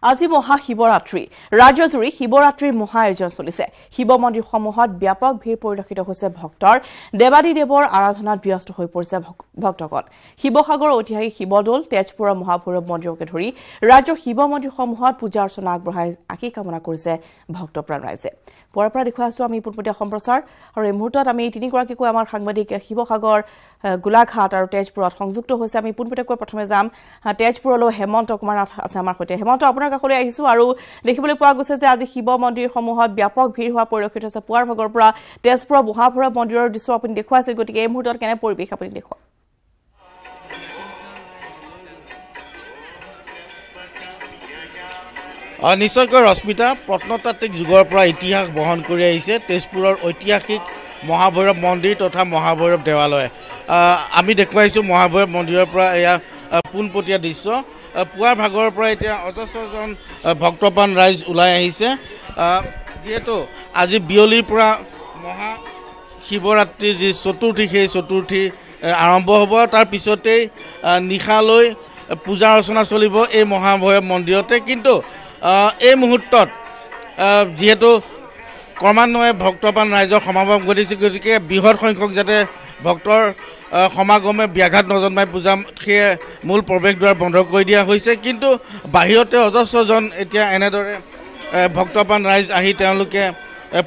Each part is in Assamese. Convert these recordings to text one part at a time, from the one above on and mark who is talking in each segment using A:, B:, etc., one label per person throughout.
A: আজি মহাশিৱৰাত্ৰি ৰাজ্যজুৰি শিৱৰাত্ৰিৰ মহা আয়োজন চলিছে শিৱ মন্দিৰসমূহত ব্যাপক ভিৰ পৰিলক্ষিত হৈছে ভক্তৰ দেৱাদিদেৱৰ আৰাধনাত ব্যস্ত হৈ পৰিছে ভক্তগণ শিৱসাগৰ ঐতিহাসিক শিৱদৌল তেজপুৰৰ মহাভৈৰৱ মন্দিৰকে ধৰি ৰাজ্যৰ শিৱ মন্দিৰসমূহত পূজা অৰ্চনা আগবঢ়াই আশী কামনা কৰিছে ভক্তপ্ৰাণ ৰাইজে পুৱাৰ পৰা দেখুৱাই আছো আমি পোনপটীয়া সম্প্ৰচাৰ আৰু এই মুহূৰ্তত আমি তিনিগৰাকীকৈ আমাৰ সাংবাদিক শিৱসাগৰ গোলাঘাট আৰু তেজপুৰত সংযুক্ত হৈছে আমি পোনপটীয়াকৈ প্ৰথমে যাম তেজপুৰলৈ হেমন্ত কুমাৰ নাথ আছে আমাৰ সৈতে হেমন্ত আপোনাৰ কাষলৈ আহিছো আৰু দেখিবলৈ পোৱা গৈছে যে আজি শিৱ মন্দিৰসমূহত ব্যাপক ভিৰ হোৱা পৰিলক্ষিত হৈছে পুৱাৰ ভাগৰ পৰা তেজপুৰৰ মহাভৈৰৱ মন্দিৰৰ দৃশ্য আপুনি দেখুৱাইছে গতিকে এই মুহূৰ্তত কেনে পৰিৱেশ আপুনি দেখুৱাওক
B: নিশ্চয়কৈ ৰশ্মিতা প্ৰত্নতাত্ত্বিক যুগৰ পৰা ইতিহাস বহন কৰি আহিছে তেজপুৰৰ ঐতিহাসিক মহাভৈৰৱ মন্দিৰ তথা মহাভৈৰৱ দেৱালয় আমি দেখুৱাইছোঁ মহাভৈৰৱ মন্দিৰৰ পৰা এয়া পোনপটীয়া দৃশ্য পুৱাৰ ভাগৰ পৰা এতিয়া অজস্ৰজন ভক্তপ্ৰাণ ৰাইজ ওলাই আহিছে যিহেতু আজি বিয়লিৰ পৰা মহাশিৱৰাত্ৰিৰ যি চতুৰ্থী সেই চতুৰ্থী আৰম্ভ হ'ব তাৰ পিছতেই নিশালৈ পূজা অৰ্চনা চলিব এই মহাভৈৰৱ মন্দিৰতে কিন্তু এই মুহূৰ্তত যিহেতু ক্ৰমান্বয়ে ভক্তপ্ৰাণ ৰাইজৰ সমাগম ঘটিছে গতিকে বৃহৎ সংখ্যক যাতে ভক্তৰ সমাগমে ব্যাঘাত নজন্মাই পূজা সেয়ে মূল প্ৰৱেশদ্বাৰ বন্ধ কৰি দিয়া হৈছে কিন্তু বাহিৰতে অজস্ৰজন এতিয়া এনেদৰে ভক্তপ্ৰাণ ৰাইজ আহি তেওঁলোকে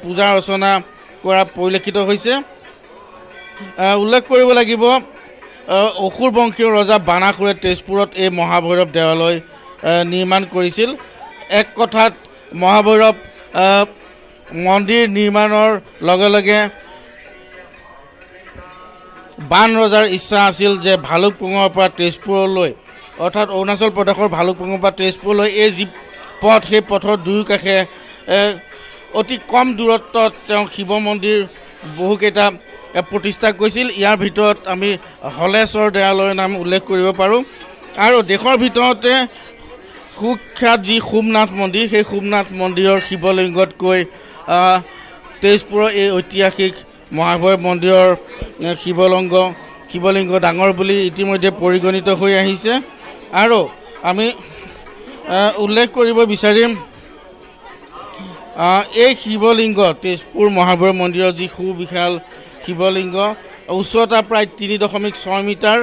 B: পূজা অৰ্চনা কৰা পৰিলক্ষিত হৈছে উল্লেখ কৰিব লাগিব অসুৰ বংশীয় ৰজা বানাসুৰে তেজপুৰত এই মহাভৈৰৱ দেৱালয় নিৰ্মাণ কৰিছিল এক কথাত মহাভৈৰৱ মন্দিৰ নিৰ্মাণৰ লগে লগে বান ৰজাৰ ইচ্ছা আছিল যে ভালুকপুঙৰ পৰা তেজপুৰলৈ অৰ্থাৎ অৰুণাচল প্ৰদেশৰ ভালুকপুঙৰ পৰা তেজপুৰলৈ এই যি পথ সেই পথৰ দুয়োকাষে অতি কম দূৰত্বত তেওঁ শিৱ মন্দিৰ বহুকেইটা প্ৰতিষ্ঠা কৰিছিল ইয়াৰ ভিতৰত আমি হলেশ্বৰ দেৱালয়ৰ নাম উল্লেখ কৰিব পাৰোঁ আৰু দেশৰ ভিতৰতে সুখ্যাত যি সোমনাথ মন্দিৰ সেই সোমনাথ মন্দিৰৰ শিৱলিংগতকৈ তেজপুৰৰ এই ঐতিহাসিক মহাভৈৰৱ মন্দিৰৰ শিৱলিংগ ডাঙৰ বুলি ইতিমধ্যে পৰিগণিত হৈ আহিছে আৰু আমি উল্লেখ কৰিব বিচাৰিম এই শিৱলিংগ তেজপুৰ মহাভৈৰৱ মন্দিৰৰ যি সুবিশাল শিৱলিংগ উচ্চতা প্ৰায় 3.6 মিটাৰ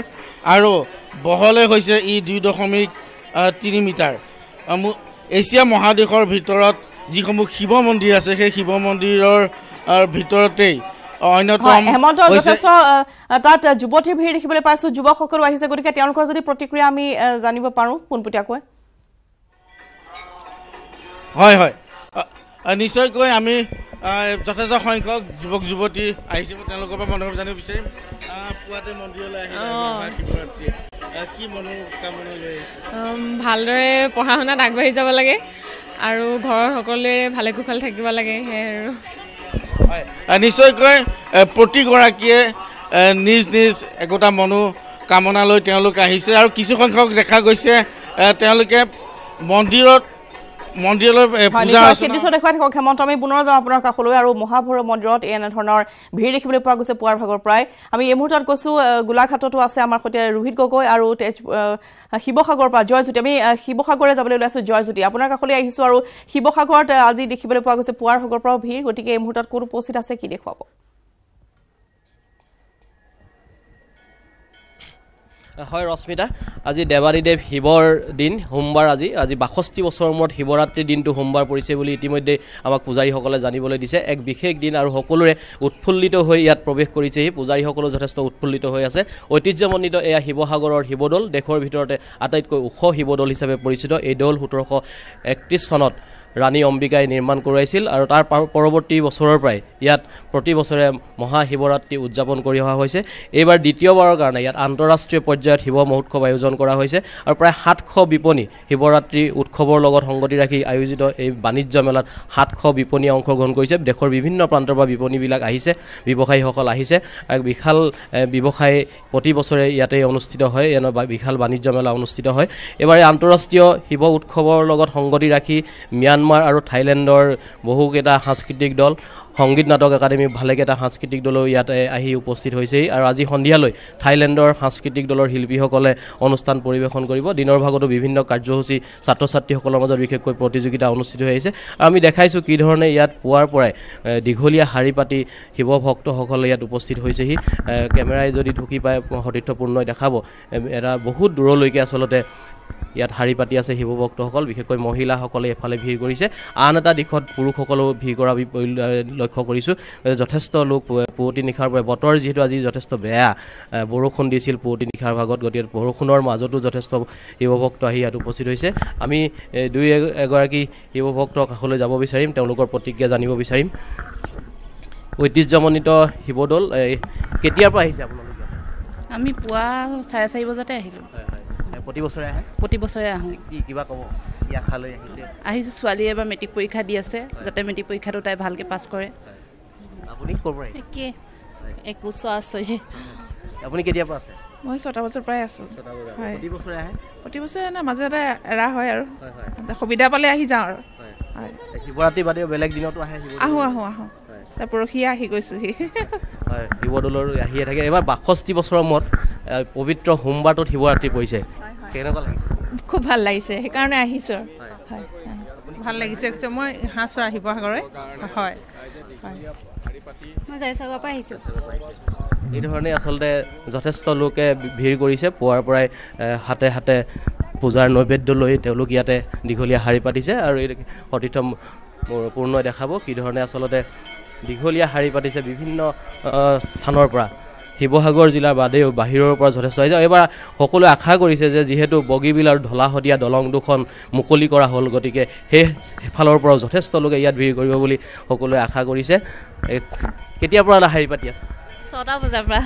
B: আৰু বহলে হৈছে ই 2.3 মিটাৰ এছিয়া মহাদেশৰ ভিতৰত যিসমূহ শিৱ মন্দিৰ আছে সেই শিৱ মন্দিৰৰ ভিতৰতেই অন্যতম
A: হেমন্ত যথেষ্ট তাত যুৱতীৰ ভিৰ দেখিবলৈ পাইছোঁ যুৱকসকলো আহিছে গতিকে তেওঁলোকৰ যদি প্ৰতিক্ৰিয়া আমি জানিব পাৰোঁ পোনপটীয়াকৈ হয়
B: হয় নিশ্চয়কৈ আমি যথেষ্ট সংখ্যক যুৱক যুৱতী আহিছে তেওঁলোকৰ পৰা মনোভাৱ জানিব বিচাৰিম পুৱাতে মন্দিৰলৈ আহিছে কি মনোকামনা লৈ
C: ভালদৰে পঢ়া শুনাত আগবাঢ়ি যাব লাগে আৰু ঘৰৰ সকলোৰে ভালে কুশল থাকিব লাগে সেয়াই আৰু
B: নিশ্চয়কৈ প্ৰতিগৰাকীয়ে নিজ নিজ একোটা মনোকামনা লৈ তেওঁলোক আহিছে আৰু কিছু সংখ্যক দেখা গৈছে তেওঁলোকে মন্দিৰলৈ পূজা
A: দেখুৱাই থাকক হেমন্ত আমি পুনৰ যাওঁ আপোনাৰ কাষলৈ আৰু মহাভৈৰৱ মন্দিৰত এনেধৰণৰ ভিৰ দেখিবলৈ পোৱা গৈছে পুৱাৰ ভাগৰ পৰাই আমি এই মুহূৰ্তত কৈছোঁ গোলাঘাটতো আছে আমাৰ সৈতে ৰোহিত গগৈ আৰু শিৱসাগৰৰ পৰা জয়জ্যোতি আমি শিৱসাগৰলৈ যাবলৈ ওলাইছোঁ জয়জ্যোতি আপোনাৰ কাষলৈ আহিছোঁ আৰু শিৱসাগৰত আজি দেখিবলৈ পোৱা গৈছে পুৱাৰ ভাগৰ পৰাও ভিৰ গতিকে এই মুহূৰ্তত ক'ত উপস্থিত আছে কি দেখুৱাব
D: হয় ৰশ্মিতা আজি দেৱাদিদেৱ শিৱৰ দিন সোমবাৰ আজি 62 বছৰৰ মূৰত শিৱৰাত্ৰিৰ দিনটো সোমবাৰ পৰিছে বুলি ইতিমধ্যে আমাক পূজাৰীসকলে জানিবলৈ দিছে এক বিশেষ দিন আৰু সকলোৰে উৎফুল্লিত হৈ ইয়াত প্ৰৱেশ কৰিছে এই পূজাৰীসকলো যথেষ্ট উৎফুল্লিত হৈ আছে ঐতিহ্যমণ্ডিত এয়া শিৱসাগৰৰ শিৱদৌল দেশৰ ভিতৰতে আটাইতকৈ ওখ শিৱদৌল হিচাপে পৰিচিত এই দৌল 1731 চনত ৰাণী অম্বিকাই নিৰ্মাণ কৰাইছিল আৰু তাৰ পৰৱৰ্তী বছৰৰ পৰাই ইয়াত প্ৰতি বছৰে মহাশিৱৰাত্ৰি উদযাপন কৰি অহা হৈছে এইবাৰ দ্বিতীয়বাৰৰ কাৰণে ইয়াত আন্তঃৰাষ্ট্ৰীয় পৰ্যায়ত শিৱ মহোৎসৱ আয়োজন কৰা হৈছে আৰু প্ৰায় 700 বিপণী শিৱৰাত্ৰি উৎসৱৰ লগত সংগতি ৰাখি আয়োজিত এই বাণিজ্য মেলাত 700 বিপণী অংশগ্ৰহণ কৰিছে দেশৰ বিভিন্ন প্ৰান্তৰ পৰা বিপণীবিলাক আহিছে ব্যৱসায়ীসকল আহিছে এক বিশাল ব্যৱসায় প্ৰতি বছৰে ইয়াতে অনুষ্ঠিত হয় এনে বিশাল বাণিজ্য মেলা অনুষ্ঠিত হয় এবাৰ আন্তঃৰাষ্ট্ৰীয় শিৱ উৎসৱৰ লগত সংগতি ৰাখি ম্যানমাৰ আৰু থাইলেণ্ডৰ বহুকেইটা সাংস্কৃতিক দল সংগীত নাটক একাডেমী ভালেকেইটা সাংস্কৃতিক দলো ইয়াতে আহি উপস্থিত হৈছেহি আৰু আজি সন্ধিয়ালৈ থাইলেণ্ডৰ সাংস্কৃতিক দলৰ শিল্পীসকলে অনুষ্ঠান পৰিৱেশন কৰিব দিনৰ ভাগতো বিভিন্ন কাৰ্যসূচী ছাত্ৰ ছাত্ৰীসকলৰ মাজত বিশেষকৈ প্ৰতিযোগিতা অনুষ্ঠিত হৈ আহিছে আমি দেখাইছোঁ কি ধৰণে ইয়াত পুৱাৰ পৰাই দীঘলীয়া শাৰী পাতি শিৱ ভক্তসকলে ইয়াত উপস্থিত হৈছেহি কেমেৰাই যদি ঢুকি পায় সতীৰ্থপূৰ্ণই দেখাব এটা বহুত দূৰলৈকে আচলতে ইয়াত শাৰী পাতি আছে শিৱ ভক্তসকল বিশেষকৈ মহিলাসকলে এফালে ভিৰ কৰিছে আন এটা দিশত পুৰুষসকলেও ভিৰ কৰা লক্ষ্য কৰিছোঁ যথেষ্ট লোক পুৱতি নিশাৰ পৰা বতৰ যিহেতু আজি যথেষ্ট বেয়া বৰষুণ দিছিল পুৱতি নিশাৰ ভাগত গতিকে বৰষুণৰ মাজতো যথেষ্ট শিৱ ভক্ত আহি ইয়াত উপস্থিত হৈছে আমি দুই এগৰাকী শিৱ ভক্তৰ কাষলৈ যাব বিচাৰিম তেওঁলোকৰ প্ৰতিক্ৰিয়া জানিব বিচাৰিম ঐতিহ্যমণ্ডিত শিৱদৌল কেতিয়াৰ পৰা আহিছে আপোনালোকে
E: আমি পুৱা 4:30 বজাতে আহিলোঁ
D: প্ৰতি বছৰে আহে
E: প্ৰতি বছৰে আহোঁ
D: কি কিবা ক'ব কি আশালৈ
E: আহিছোঁ ছোৱালীয়ে এবাৰ মেট্ৰিক পৰীক্ষা দি আছে যাতে মেট্ৰিক পৰীক্ষাটো তাই ভালকৈ পাছ কৰে
D: আপুনি ক'ৰ পৰা
E: একে 1 বছৰ আছে
D: আপুনি কেতিয়াৰ পৰা আছে
F: মই 6টা বজাৰ পৰাই আছোঁ
D: প্ৰতি বছৰে আহে
F: প্ৰতি বছৰে মাজতে এৰা হয় আৰু সুবিধা পালে আহি যাওঁ আৰু
D: শিৱৰাত্ৰি বাদেও বেলেগ দিনতো আহে
F: আহোঁ তাৰ পৰহিয়ে আহি গৈছোঁহি
D: হয় শিৱদৌলৰ আহিয়ে থাকে এবাৰ 62 বছৰৰ মূৰত পবিত্ৰ সোমবাৰটোত শিৱৰাত্ৰি পৰিছে কেনেকুৱা লাগিছে
F: খুব ভাল লাগিছে সেইকাৰণে আহিছোঁ হয় ভাল লাগিছে মই হাঁহচোৱা শিৱসাগৰৰে হয়
E: মই জয়সাগৰৰ পৰা আহিছোঁ
D: এই ধৰণে আচলতে যথেষ্ট লোকে ভিৰ কৰিছে পুৱাৰ পৰাই হাতে হাতে পূজাৰ নৈবেদ্য লৈ তেওঁলোক ইয়াতে দীঘলীয়া শাৰী পাতিছে আৰু এই সতীৰ্থ পূৰ্ণই দেখাব কি ধৰণে আচলতে দীঘলীয়া শাৰী পাতিছে বিভিন্ন স্থানৰ পৰা শিৱসাগৰ জিলাৰ বাদেও বাহিৰৰ পৰা যথেষ্ট আহিছে এইবাৰ সকলোৱে আশা কৰিছে যে যিহেতু বগীবিল আৰু ঢলাশদিয়া দলং দুখন মুকলি কৰা হ'ল গতিকে সেইফালৰ পৰাও যথেষ্ট লোকে ইয়াত ভিৰ কৰিব বুলি সকলোৱে আশা কৰিছে কেতিয়াৰ পৰা শাৰী পাতি আছে
E: 6টা বজাৰ পৰা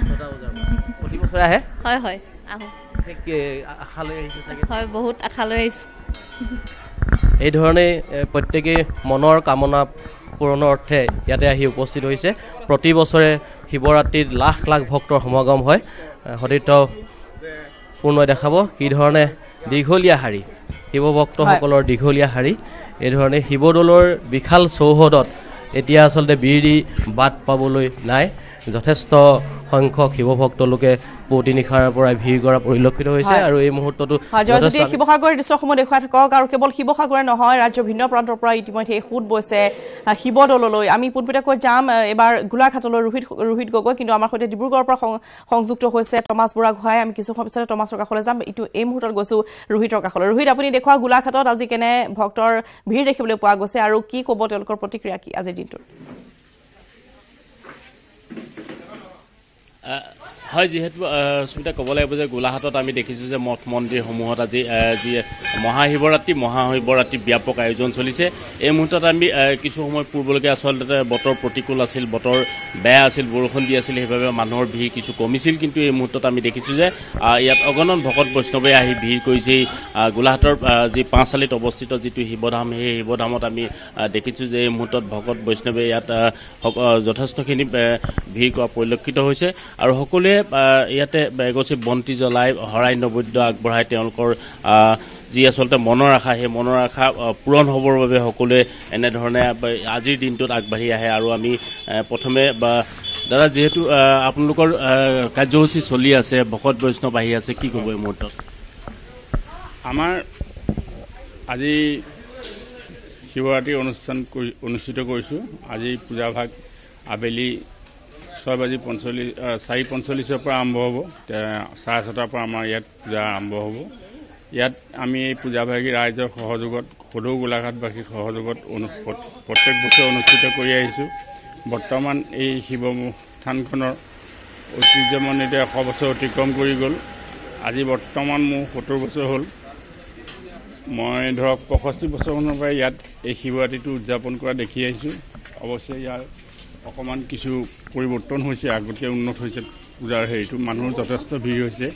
D: প্ৰতি বছৰে আহে
E: হয় আহোঁ
D: আশালৈ আহিছে চাগে
E: হয় বহুত আশালৈ আহিছোঁ
D: এই ধৰণে প্ৰত্যেকেই মনৰ কামনা পূৰণৰ অৰ্থে ইয়াতে আহি উপস্থিত হৈছে প্ৰতি বছৰে শিৱৰাত্ৰিত লাখ লাখ ভক্তৰ সমাগম হয় সতীৰ্থ পূৰ্ণই দেখাব কি ধৰণে দীঘলীয়া শাৰী শিৱ ভক্তসকলৰ দীঘলীয়া শাৰী এই ধৰণে শিৱদৌলৰ বিশাল চৌহদত এতিয়া আচলতে বিৰি বাট পাবলৈ নাই যথেষ্ট সংখ্যক শিৱ ভক্ত লোকে পুৱতি নিশাৰ পৰা ভিৰ কৰা পৰিলক্ষিত হৈছে আৰু এই মুহূৰ্ততো
A: যদি শিৱসাগৰৰ দৃশ্যসমূহ দেখুৱাই থাকক আৰু কেৱল শিৱসাগৰে নহয় ৰাজ্যৰ ভিন্ন প্ৰান্তৰ পৰা ইতিমধ্যে সোঁত বৈছে শিৱদৌললৈ আমি পোনপটীয়াকৈ যাম এবাৰ গোলাঘাটলৈ ৰোহিত গগৈ কিন্তু আমাৰ সৈতে ডিব্ৰুগড়ৰ পৰা সংযুক্ত হৈছে টমাছ বুঢ়াগোহাঁই আমি কিছু সময় পিছতে টমাছৰ কাষলৈ যাম এই মুহূৰ্তত গৈছোঁ ৰোহিতৰ কাষলৈ ৰোহিত আপুনি দেখুওৱা গোলাঘাটত আজি কেনে ভক্তৰ ভিৰ দেখিবলৈ পোৱা গৈছে আৰু কি ক'ব তেওঁলোকৰ প্ৰতিক্ৰিয়া কি আজিৰ দিনটোত
G: হয় যিহেতু সুবিধা ক'ব লাগিব যে গোলাঘাটত আমি দেখিছোঁ যে মঠ মন্দিৰসমূহত আজি যি মহাশিৱৰাত্ৰি ব্যাপক আয়োজন চলিছে এই মুহূৰ্তত আমি কিছু সময় পূৰ্বলৈকে আচলতে বতৰ প্ৰতিকূল আছিল বতৰ বেয়া আছিল বৰষুণ দি আছিল সেইবাবে মানুহৰ ভিৰ কিছু কমিছিল কিন্তু এই মুহূৰ্তত আমি দেখিছোঁ যে ইয়াত অগণন ভকত বৈষ্ণৱে আহি ভিৰ কৰিছে গোলাঘাটৰ যি পাঁচআলিত অৱস্থিত যিটো শিৱধাম সেই শিৱধামত আমি দেখিছোঁ যে এই মুহূৰ্তত ভকত বৈষ্ণৱে ইয়াত যথেষ্টখিনি ভিৰ কৰা পৰিলক্ষিত হৈছে আৰু সকলোৱে ইয়াতে এগছি বন্তি জ্বলাই শৰাই নৈবেদ্য আগবঢ়াই তেওঁলোকৰ যি আচলতে মনৰ আশা সেই মনৰ আশা পূৰণ হ'বৰ বাবে সকলোৱে এনেধৰণে আজিৰ দিনটোত আগবাঢ়ি আহে আৰু আমি প্ৰথমে দাদা যিহেতু আপোনালোকৰ কাৰ্যসূচী চলি আছে ভকত বৈষ্ণৱ আহি আছে কি ক'ব এই মুহূৰ্তত
H: আমাৰ আজি শিৱৰাত্ৰি অনুষ্ঠিত কৰিছোঁ আজি পূজাভাগ আবেলি 4:45 পৰা আৰম্ভ হ'ব 6:30 পৰা আমাৰ ইয়াত পূজা আৰম্ভ হ'ব ইয়াত আমি এই পূজাভাগী ৰাইজৰ সহযোগত সদৌ গোলাঘাটবাসীৰ সহযোগত প্ৰত্যেক বছৰ অনুষ্ঠিত কৰি আহিছোঁ বৰ্তমান এই শিৱ থানখনৰ ঐতিহ্যমণ্ডিত 100 বছৰ অতিক্ৰম কৰি গ'ল আজি বৰ্তমান মোৰ 70 বছৰ হ'ল মই ধৰক 65 বছৰমানৰ পৰা ইয়াত এই শিৱৰাত্ৰিটো উদযাপন কৰা দেখি আহিছোঁ অৱশ্যে ইয়াৰ অকণমান কিছু পৰিৱৰ্তন হৈছে আগতকৈ উন্নত হৈছে পূজাৰ হেৰিটো মানুহৰ যথেষ্ট ভিৰ হৈছে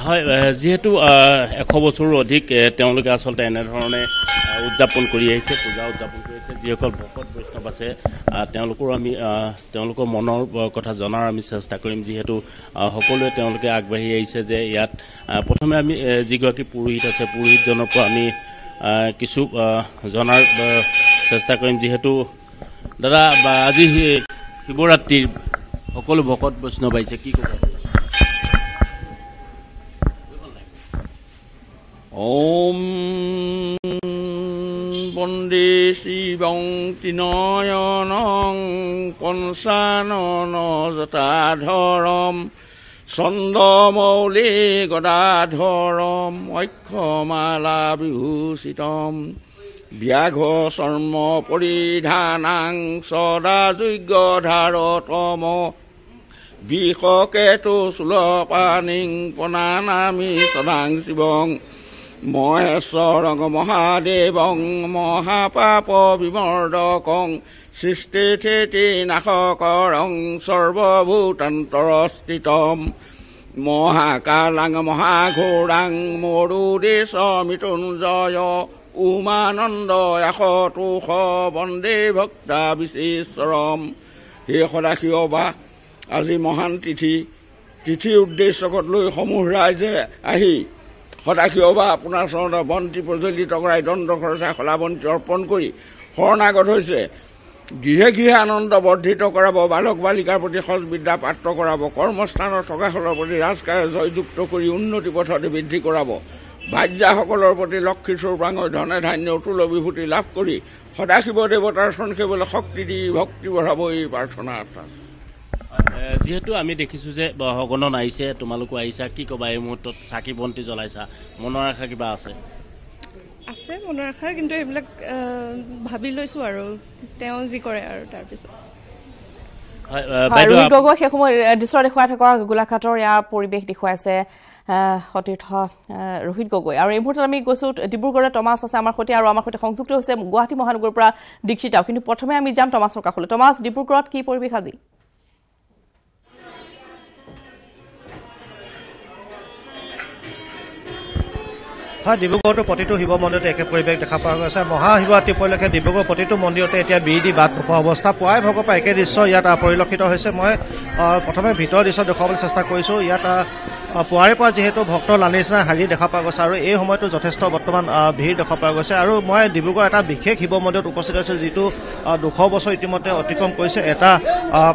G: হয় যিহেতু 100 বছৰো অধিক তেওঁলোকে আচলতে এনেধৰণে উদযাপন কৰি আহিছে পূজা উদযাপন কৰি আহিছে যিসকল ভকত বৈষ্ণৱ আছে তেওঁলোকৰ মনৰ কথা জনাৰ আমি চেষ্টা কৰিম যিহেতু সকলোৱে তেওঁলোকে আগবাঢ়ি আহিছে যে ইয়াত প্ৰথমে আমি যিগৰাকী পুৰোহিত আছে পুৰোহিতজনৰ পৰা আমি কিছু জনাৰ চেষ্টা কৰিম যিহেতু দাদা আজি শিৱৰাত্ৰিৰ সকলো ভকত বৈষ্ণৱ আহিছে কি ক'ব
I: ওম বন্দে শিবং তিনয়নং পঞ্চানন জটাধৰম চন্দ্ৰমৌলি গদাধৰম অক্ষমালা বিভূষিতম ব্যাঘ্ৰ চৰ্ম পৰিধানাং সদা যজ্ঞধাৰতম বিষকেতু চুলপানিং পনানামি সদাং শিৱং মহেশ্বৰং মহাদেৱং মহাপাপ বিমৰ্দকং সৃষ্টিথিতি নাশকৰং সৰ্বভূতান্তৰস্থিতম মহাকালাং মহাঘোৰাং মৰুদেশ মৃত্যুঞ্জয় উমানন্দ এশতোষ বন্দে ভক্তা বিশেশ্বৰম হে সদাশিৱবা আজি মহান তিথিৰ উদ্দেশ্যকত লৈ সমূহ ৰাইজে আহি সদাশিৱবা আপোনাৰ চৰণত বন্তি প্ৰজ্বলিত কৰাই দণ্ড খৰচা খলা বন্তি অৰ্পণ কৰি শৰণাগত হৈছে গৃহে গৃহে আনন্দ বৰ্ধিত কৰাব বালক বালিকাৰ প্ৰতি সজবিদ্যা পাত্ৰ কৰাব কৰ্মস্থানত থকাসকলৰ প্ৰতি ৰাজকাৰ্য জয়যুক্ত কৰি উন্নতি পথত বৃদ্ধি কৰাব ভাৰ্যাসকলৰ প্ৰতি লক্ষী স্বৰূপাঙৰ ধনে ধান্য অতুল বিভূতি লাভ কৰি সদাশিৱ দেৱতাৰ চৰণ সেৱলৈ শক্তি দি ভক্তি বঢ়াব এই প্ৰাৰ্থনা আছে
G: যিহেতু আমি দেখিছোঁ যে সগণন আহিছে তোমালোকো আহিছা কি ক'বা এই মুহূৰ্তত চাকি বন্তি জ্বলাইছা মনৰ আশা কিবা আছে
J: মনৰ আশা কিন্তু এইবিলাক ভাবি লৈছোঁ আৰু তেওঁ যি কৰে আৰু তাৰপিছত
A: ৰোহিত গগৈ সেই সময় দৃশ্য দেখুৱাই থকা গোলাঘাটৰ ইয়াৰ পৰিৱেশ দেখুৱাইছে সতীৰ্থ ৰোহিত গগৈ আৰু এই মুহূৰ্তত আমি গৈছোঁ ডিব্ৰুগড়ৰ টমাছ আছে আমাৰ সৈতে আৰু আমাৰ সৈতে সংযুক্ত হৈছে গুৱাহাটী মহানগৰৰ পৰা দীক্ষিতাও কিন্তু প্ৰথমে আমি যাম টমাছৰ কাষলৈ টমাছ ডিব্ৰুগড়ত কি পৰিৱেশ আজি
K: হয় ডিব্ৰুগড়তো প্ৰতিটো শিৱ মন্দিৰতে একে পৰিৱেশ দেখা পোৱা গৈছে মহাশিৱৰাত্ৰি উপলক্ষে ডিব্ৰুগড় প্ৰতিটো মন্দিৰতে এতিয়া বিৰি বাট নোপোৱা অৱস্থা পুৱাই ভগৰ পৰা একে দৃশ্য ইয়াত পৰিলক্ষিত হৈছে মই প্ৰথমে ভিতৰৰ দৃশ্য দেখুৱাবলৈ চেষ্টা কৰিছোঁ ইয়াত পুৱাৰে পৰা যিহেতু ভক্তৰ লানি নিচিনা শাৰী দেখা পোৱা গৈছে আৰু এই সময়তো যথেষ্ট বৰ্তমান ভিৰ দেখা পোৱা গৈছে আৰু মই ডিব্ৰুগড় এটা বিশেষ শিৱ মন্দিৰত উপস্থিত হৈছোঁ যিটো 200 বছৰ ইতিমধ্যে অতিক্ৰম কৰিছে এটা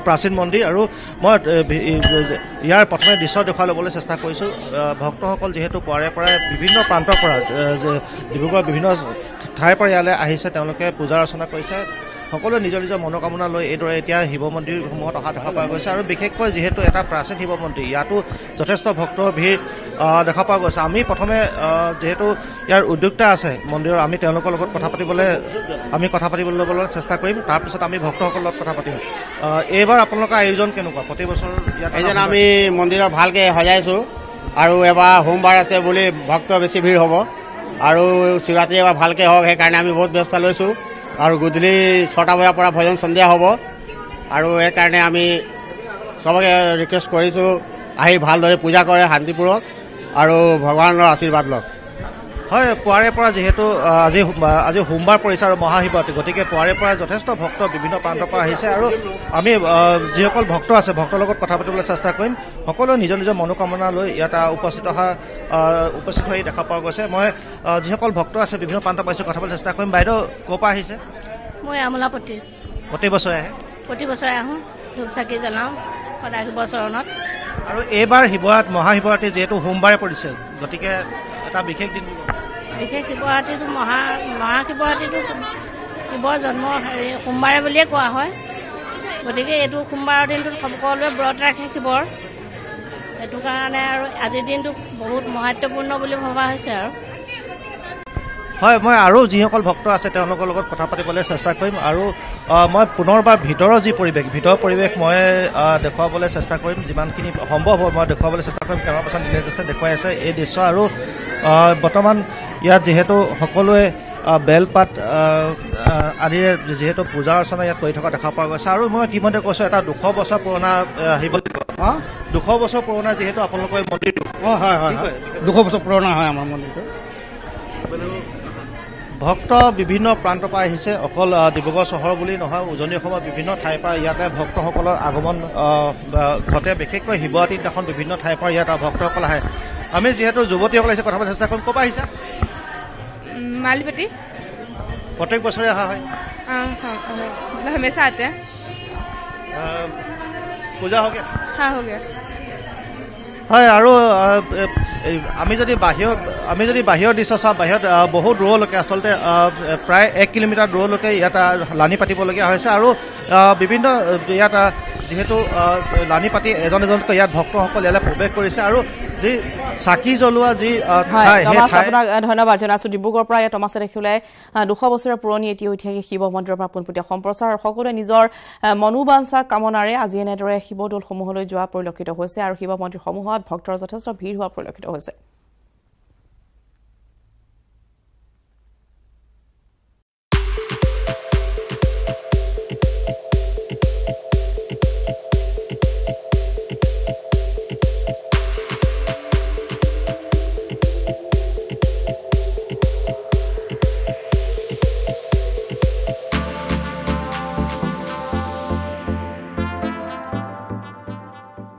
K: প্ৰাচীন মন্দিৰ আৰু মই ইয়াৰ প্ৰথমে দৃশ্য দেখুৱাই ল'বলৈ চেষ্টা কৰিছোঁ ভক্তসকল যিহেতু পুৱাৰে পৰাই বিভিন্ন প্ৰান্তৰ পৰা ডিব্ৰুগড়ৰ বিভিন্ন ঠাইৰ পৰা ইয়ালৈ আহিছে তেওঁলোকে পূজা অৰ্চনা কৰিছে সকলোৱে নিজৰ নিজৰ মনোকামনা লৈ এইদৰে এতিয়া শিৱ মন্দিৰসমূহত অহা দেখা পোৱা গৈছে আৰু বিশেষকৈ যিহেতু এটা প্ৰাচীন শিৱ মন্দিৰ ইয়াতো যথেষ্ট ভক্তৰ ভিৰ দেখা পোৱা গৈছে আমি প্ৰথমে যিহেতু ইয়াৰ উদ্যোক্তা আছে মন্দিৰৰ আমি তেওঁলোকৰ লগত কথা পাতিবলৈ চেষ্টা কৰিম তাৰপিছত আমি ভক্তসকলৰ লগত কথা পাতিম এইবাৰ আপোনালোকৰ আয়োজন কেনেকুৱা প্ৰতি বছৰ ইয়াত
L: আমি মন্দিৰৰ ভালকৈ সজাইছোঁ আৰু এবাৰ সোমবাৰ আছে বুলি ভক্ত বেছি ভিৰ হ'ব আৰু শিৱৰাত্ৰি এবাৰ ভালকৈ হওক সেইকাৰণে আমি বহুত ব্যৱস্থা লৈছোঁ আৰু গধূলি 6টা বজাৰ পৰা ভজন সন্ধিয়া হ'ব আৰু সেইকাৰণে আমি চবকে ৰিকুৱেষ্ট কৰিছোঁ আহি ভালদৰে পূজা কৰে শান্তিপূৰ্বক আৰু ভগৱানৰ আশীৰ্বাদ লওক
K: হয় পুৱাৰে পৰা যিহেতু আজি সোমবাৰ পৰিছে আৰু মহাশিৱৰাত্ৰি গতিকে পুৱাৰে পৰা যথেষ্ট ভক্ত বিভিন্ন প্ৰান্তৰ পৰা আহিছে আৰু আমি যিসকল ভক্ত আছে ভক্তৰ লগত কথা পাতিবলৈ চেষ্টা কৰিম সকলোৱে নিজৰ নিজৰ মনোকামনা লৈ ইয়াত উপস্থিত হৈ দেখা পোৱা গৈছে মই যিসকল ভক্ত আছে বিভিন্ন প্ৰান্তৰ পাইছোঁ কথা পাতিবলৈ চেষ্টা কৰিম বাইদেউ ক'ৰ পৰা আহিছে
M: মই আমোলাপট্টি
K: প্ৰতি বছৰে আহে
M: প্ৰতি বছৰে আহোঁ ধূপ চাকি জ্বলাওঁ সদাশিৱ চৰণত
K: আৰু এইবাৰ মহাশিৱৰাত্ৰি যিহেতু সোমবাৰে পৰিছে গতিকে এটা বিশেষ দিন
M: বিশেষ শিৱৰাত্ৰিটো মহাশিৱৰাত্ৰিটো শিৱৰ জন্ম সোমবাৰে বুলিয়ে কোৱা হয় গতিকে এইটো সোমবাৰৰ দিনটোত সকলোৱে ব্ৰত ৰাখে শিৱৰ সেইটো কাৰণে আৰু আজিৰ দিনটো বহুত মহত্বপূৰ্ণ বুলি ভবা হৈছে আৰু
K: হয় মই আৰু যিসকল ভক্ত আছে তেওঁলোকৰ লগত কথা পাতিবলৈ চেষ্টা কৰিম আৰু মই পুনৰবাৰ ভিতৰৰ যি পৰিৱেশ মই দেখুৱাবলৈ চেষ্টা কৰিম যিমানখিনি সম্ভৱ হয় মই দেখুৱাবলৈ চেষ্টা কৰিম কেমেৰা পাৰ্চন দিনেশে দেখুৱাই আছে এই দৃশ্য আৰু বৰ্তমান ইয়াত যিহেতু সকলোৱে বেলপাত আদিৰে যিহেতু পূজা অৰ্চনা ইয়াত কৰি থকা দেখা পোৱা গৈছে আৰু মই ইতিমধ্যে কৈছোঁ এটা 200 বছৰ পুৰণা শিৱ 200 বছৰ পুৰণা যিহেতু আপোনালোকৰ এই মন্দিৰটো
L: হয় 200 বছৰ পুৰণা হয় আমাৰ মন্দিৰটো
K: ভক্ত বিভিন্ন প্ৰান্তৰ পৰা আহিছে অকল ডিব্ৰুগড় চহৰ বুলি নহয় উজনি অসমৰ বিভিন্ন ঠাইৰ পৰা ইয়াতে ভক্তসকলৰ আগমন ঘটে বিশেষকৈ শিৱৰাত্ৰিৰ দিনাখন বিভিন্ন ঠাইৰ পৰা ইয়াত ভক্তসকল আহে আমি যিহেতু যুৱতীসকল আহিছে কথা পাতিবলৈ চেষ্টা কৰিম ক'ৰ পৰা আহিছা
N: मालीपट्टी
K: प्रत्येक बছৰে অহা হয়
N: हमेशा आते हैं
K: पूजा हो गया
N: हाँ हो गया
K: হয় আৰু আমি যদি বাহিৰৰ দৃশ্য চাওঁ বাহিৰত বহুত দূৰলৈকে আচলতে প্ৰায় 1 কিলোমিটাৰ দূৰলৈকে ইয়াত লানি পাতিবলগীয়া হৈছে আৰু বিভিন্ন ইয়াত যেহেতু লানি পাতি এজনকৈ ইয়াত ভক্তসকল ইয়ালৈ প্ৰৱেশ কৰিছে আৰু যি চাকি জ্বলোৱা যি
A: আপোনাক ধন্যবাদ জনাইছো ডিব্ৰুগড়ৰ পৰা টমাছে দেখিলে 200 বছৰৰ পুৰণি এটি ঐতিহাসিক শিৱ মন্দিৰৰ পৰা পোনপটীয়া সম্প্ৰচাৰ সকলোৱে নিজৰ মনোবাঞ্ছা কামনাৰে আজি এনেদৰে শিৱদৌলসমূহলৈ যোৱা পৰিলক্ষিত হৈছে আৰু শিৱ মন্দিৰসমূহত ভক্তৰ যথেষ্ট ভিৰ হোৱা পৰিলক্ষিত হৈছে